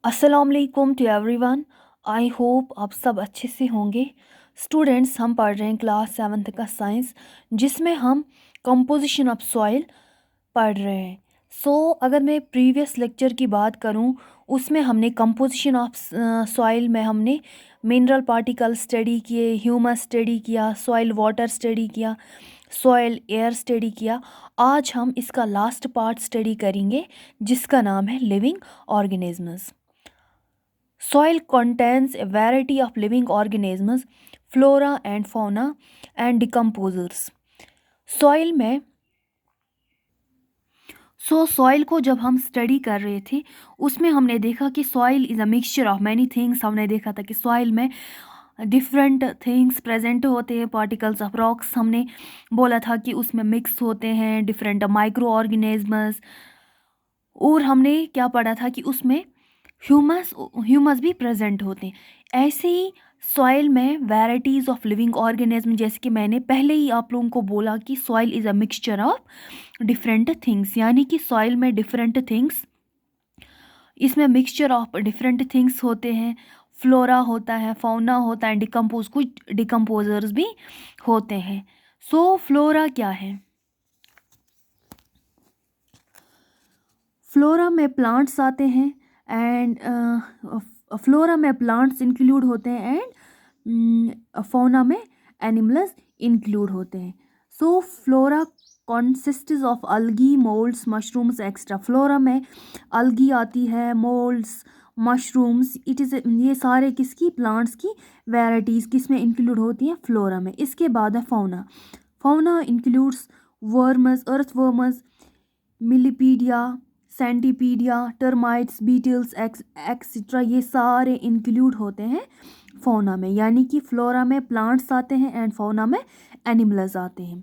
अस्सलाम वालेकुम to everyone. I hope आप सब अच्छे से होंगे। स्टूडेंट्स, हम पढ़ रहे हैं क्लास 7th का साइंस, जिसमें हम कंपोजिशन ऑफ सॉइल पढ़ रहे हैं। अगर मैं प्रीवियस लेक्चर की बात करूं, उसमें हमने कंपोजिशन ऑफ सॉइल में हमने मिनरल पार्टिकल स्टडी किए, ह्यूमस स्टडी किया, सॉइल वाटर स्टडी किया, सॉइल एयर स्टडी किया। आज हम इसका लास्ट पार्ट स्टडी करेंगे, जिसका नाम है living organisms. Soil contains a variety of living organisms, flora and fauna, and decomposers. Soil में सॉइल को जब हम स्टडी कर रहे थे, उसमें हमने देखा कि soil is a mixture of many things. हमने देखा था कि सॉइल में डिफरेंट थिंग्स प्रेजेंट होते हैं, पार्टिकल्स ऑफ रॉक्स हमने बोला था कि उसमें मिक्स होते हैं डिफरेंट माइक्रो ऑर्गेनिजम्स। और हमने क्या पढ़ा था कि उसमें ह्यूमस ह्यूमस भी प्रेजेंट होते हैं। ऐसे ही सॉइल में वैराइटीज़ ऑफ लिविंग ऑर्गेनिज्म, जैसे कि मैंने पहले ही आप लोगों को बोला कि soil is a mixture of different things, यानी कि सॉइल में डिफरेंट थिंग्स, इसमें मिक्सचर ऑफ डिफरेंट थिंग्स होते हैं। फ्लोरा होता है, फाउना होता है, कुछ डिकम्पोजर्स भी होते हैं। फ्लोरा क्या है? फ्लोरा में प्लांट्स आते हैं एंड फ्लोरा में प्लांट्स इंक्लूड होते हैं एंड फौना में एनिमल्स इंक्लूड होते हैं। Flora consists of algae, moulds, mushrooms extra. Flora में अलगी आती है, मोल्ड्स, मशरूम्स, इट इज़ ये सारे किसकी, प्लांट्स की वैराइटीज़ किस में इंक्लूड होती हैं, फ्लोरा में। इसके बाद है फौना। फौना इंक्लूड्स वर्मस, अर्थ वर्मस, मिलीपीडिया, सेंटीपीडिया, टर्माइट्स, बीटल्स एक्सेट्रा, ये सारे इंक्लूड होते हैं फौना में। यानी कि फ्लोरा में प्लांट्स आते हैं एंड फौना में एनिमल्स आते हैं।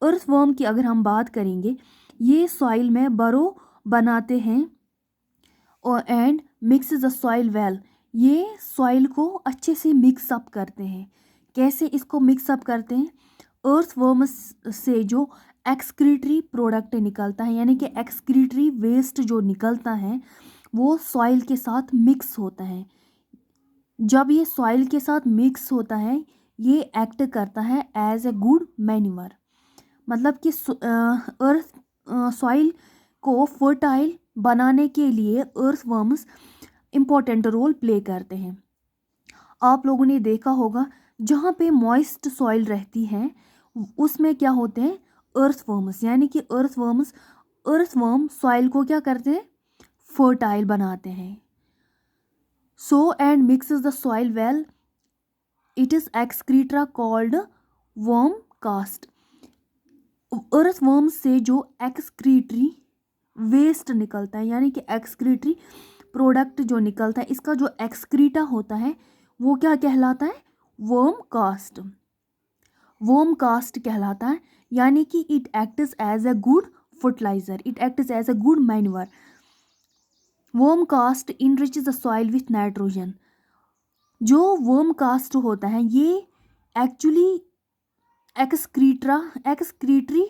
अर्थवर्म की अगर हम बात करेंगे, ये सॉइल में बरो बनाते हैं और and mix the soil well, ये सॉइल को अच्छे से मिक्स अप करते हैं। कैसे इसको मिक्स अप करते हैं? अर्थवर्म से जो एक्सक्रीटरी प्रोडक्ट निकलता है, यानी कि एक्सक्रीटरी वेस्ट जो निकलता है, वो सॉइल के साथ मिक्स होता है। जब ये सॉइल के साथ मिक्स होता है, ये एक्ट करता है एज ए गुड मैन्यूअर। मतलब कि अर्थ सॉइल को फर्टाइल बनाने के लिए अर्थवर्म्स इम्पोर्टेंट रोल प्ले करते हैं। आप लोगों ने देखा होगा, जहाँ पे मॉइस्ट सॉइल रहती है, उसमें क्या होते हैं, अर्थवर्म्स। यानी कि अर्थवर्म सॉइल को क्या करते हैं, फर्टाइल बनाते हैं। And mixes the soil well, it is excreta called worm cast. Earthworm से जो एक्सक्रीटरी वेस्ट निकलता है, यानी कि एक्सक्रीटरी प्रोडक्ट जो निकलता है, इसका जो एक्सक्रीटा होता है, वो क्या कहलाता है, वर्म कास्ट। वर्म कास्ट कहलाता है। यानी कि it acts as a good fertiliser, it acts as a good manure. Worm cast enriches the soil with nitrogen. जो वर्म कास्ट होता है, ये एक्चुअली एक्सक्रीटरी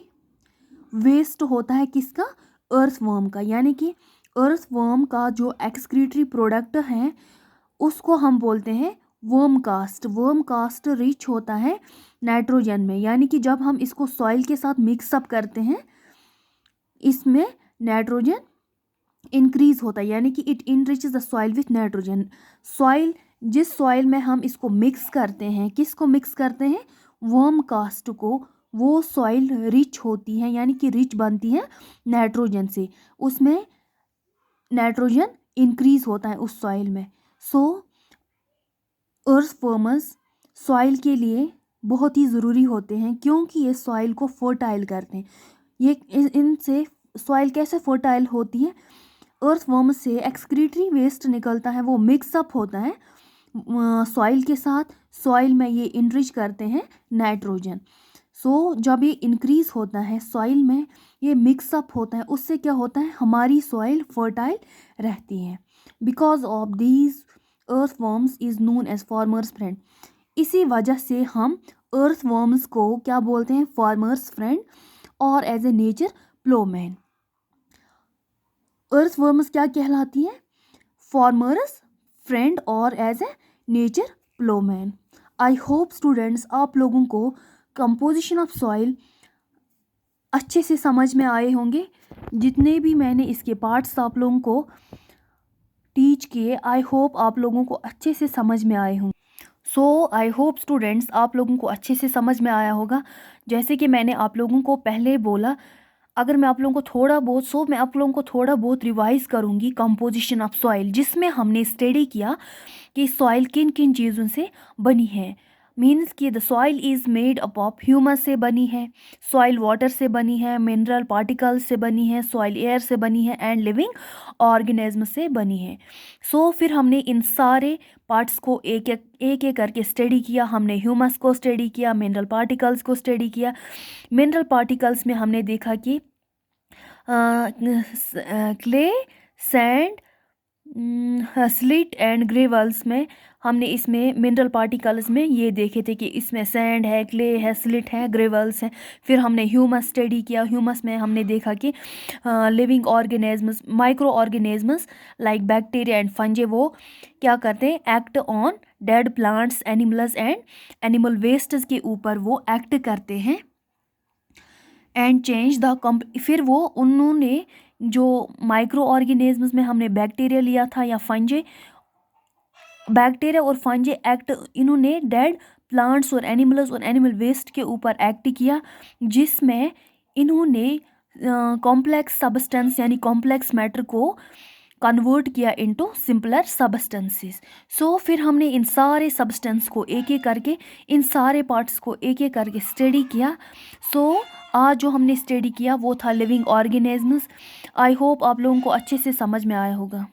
वेस्ट होता है, किसका, अर्थवर्म का। यानी कि अर्थवर्म का जो एक्सक्रीटरी प्रोडक्ट है, उसको हम बोलते हैं worm cast. Worm cast rich होता है नाइट्रोजन में। यानी कि जब हम इसको सॉइल के साथ मिक्सअप करते हैं, इसमें नाइट्रोजन इंक्रीज होता है, यानी कि it enriches the soil with nitrogen. Soil, जिस सॉइल में हम इसको मिक्स करते हैं, किसको मिक्स करते हैं, वर्म कास्ट को, वो सॉइल रिच होती है, यानी कि रिच बनती है नाइट्रोजन से, उसमें नाइट्रोजन इंक्रीज होता है उस सॉइल में। अर्थवर्म्स सॉइल के लिए बहुत ही ज़रूरी होते हैं, क्योंकि ये सॉइल को फर्टाइल करते हैं। ये इनसे सॉइल कैसे फर्टाइल होती है, अर्थवर्म से एक्सक्रीटरी वेस्ट निकलता है, वो मिक्सअप होता है सॉइल के साथ, सॉइल में ये इनरिच करते हैं नाइट्रोजन। जब ये इंक्रीज होता है सॉइल में, ये मिक्सअप होता है, उससे क्या होता है, हमारी सॉइल फर्टाइल रहती है। Because of these earthworms is known as farmers friend. इसी वजह से हम अर्थवर्म्स को क्या बोलते हैं, फार्मर्स फ्रेंड और as a nature ploughman. Earthworms क्या कहलाती है, फार्मर्स फ्रेंड और as a nature ploughman. I hope students आप लोगों को कंपोजिशन ऑफ सॉइल अच्छे से समझ में आए होंगे। जितने भी मैंने इसके पार्ट्स आप लोगों को टीच किए, आई होप आप लोगों को अच्छे से समझ में आए होंगे। सो आई होप स्टूडेंट्स आप लोगों को अच्छे से समझ में आया होगा। जैसे कि मैंने आप लोगों को पहले बोला, अगर मैं आप लोगों को थोड़ा बहुत रिवाइज़ करूँगी कंपोजिशन ऑफ सॉइल, जिसमें हमने स्टडी किया कि सॉइल किन किन चीज़ों से बनी है। मीन्स कि the soil is made up of humus से बनी है, सॉइल वाटर से बनी है, मिनरल पार्टिकल्स से बनी है, सॉइल एयर से बनी है एंड लिविंग ऑर्गेनिज्म से बनी है। सो फिर हमने इन सारे पार्ट्स को एक एक करके स्टडी किया। हमने ह्यूमस को स्टडी किया, मिनरल पार्टिकल्स को स्टडी किया। मिनरल पार्टिकल्स में हमने देखा कि clay, sand, slit and gravels में हमने इसमें मिनरल पार्टिकल्स में ये देखे थे कि इसमें सैंड है, क्ले है, स्लिट है, ग्रेवल्स है। फिर हमने ह्यूमस स्टडी किया। ह्यूमस में हमने देखा कि living organisms, micro organisms like bacteria and फंजे वो क्या करते हैं, act on dead plants, animals and animal wastes के ऊपर वो एक्ट करते हैं एंड चेंज द फिर वो उन्होंने जो माइक्रो ऑर्गेनिजम्स में हमने बैक्टीरिया लिया था या फंजे, बैक्टीरिया और फंजे एक्ट, इन्होंने डेड प्लांट्स और एनिमल्स और एनिमल वेस्ट के ऊपर एक्ट किया, जिसमें इन्होंने कॉम्प्लेक्स सब्सटेंस यानी कॉम्प्लेक्स मैटर को कन्वर्ट किया इनटू सिंपलर सब्सटेंसेस। सो फिर हमने इन सारे सब्सटेंस को एक एक करके, इन सारे पार्ट्स को एक एक करके स्टडी किया। सो आज जो हमने स्टडी किया वो था लिविंग ऑर्गेनिजम्स। आई होप आप लोगों को अच्छे से समझ में आया होगा।